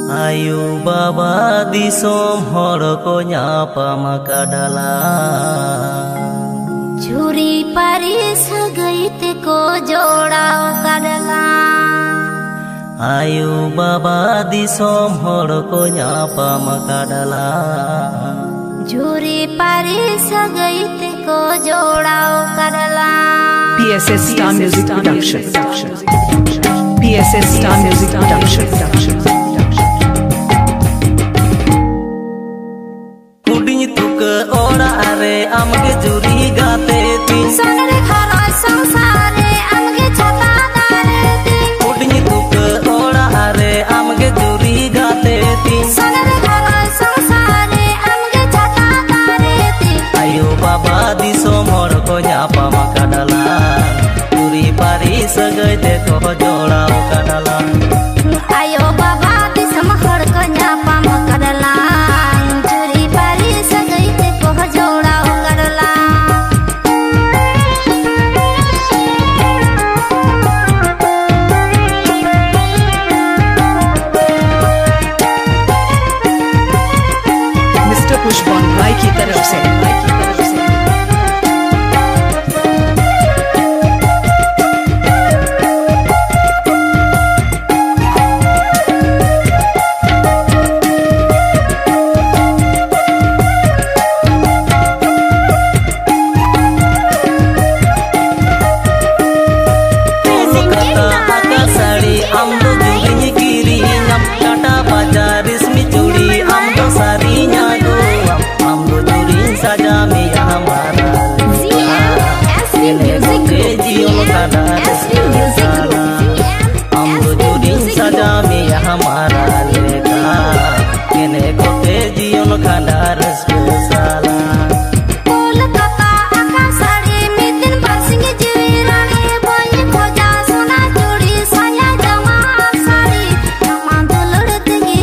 Ayu baba disom hor ko nyapam kadala Curi pari sagait ko jodao kadala Ayu baba disom hor ko nyapam kadala Curi pari sagait ko jodao kadala PSS Star Music Production. PSS Star Music Production. Kuding tuke ora are amge juri gate ti Sanare khara sangsare amge chata dare ti Kuding tuke ora are amge juri gate ti Sanare khara sangsare amge chata dare ti Ayu baba disom hor ko nyapam kadala Juri pari sagai te ko jodao kadala Ayo baba disom hor ko nyapam kadala Curi pari sagait ko jodao kadala Mr. पुष्पन भाई की तरफ से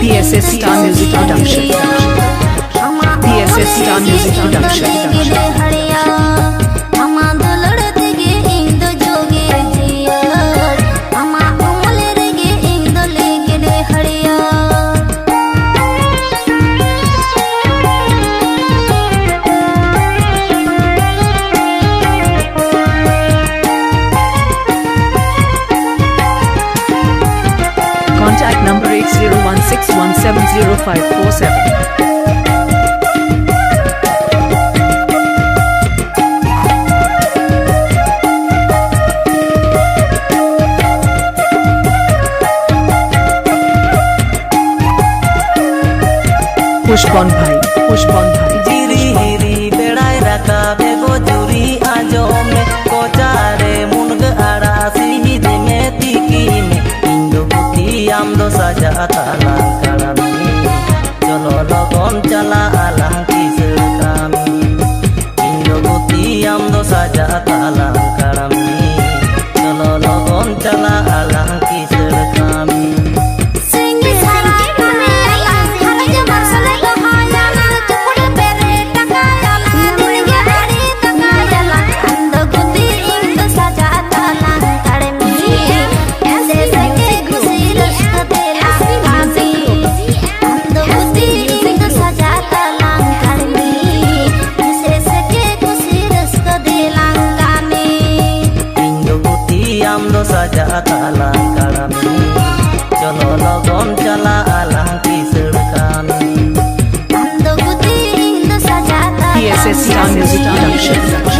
PSS Star Music Production. PSS Star Music Production. Contact number 8016170547. पुष्पन भाई जिरी हिरी बेड़ाई रखा बेगो जुरी आजो में कोचारे मुनग आड़ा सीध में तिकी में इंदो बुती आम दो सजा ताला करमी चलो लगन चला आलम किसर कामी इंदो बुती आम दो सजा ताला करमी चलो लगन चला आलम किसर कामी saja talang karami cholo logon chala alang kisar kami PSS Star Music Production.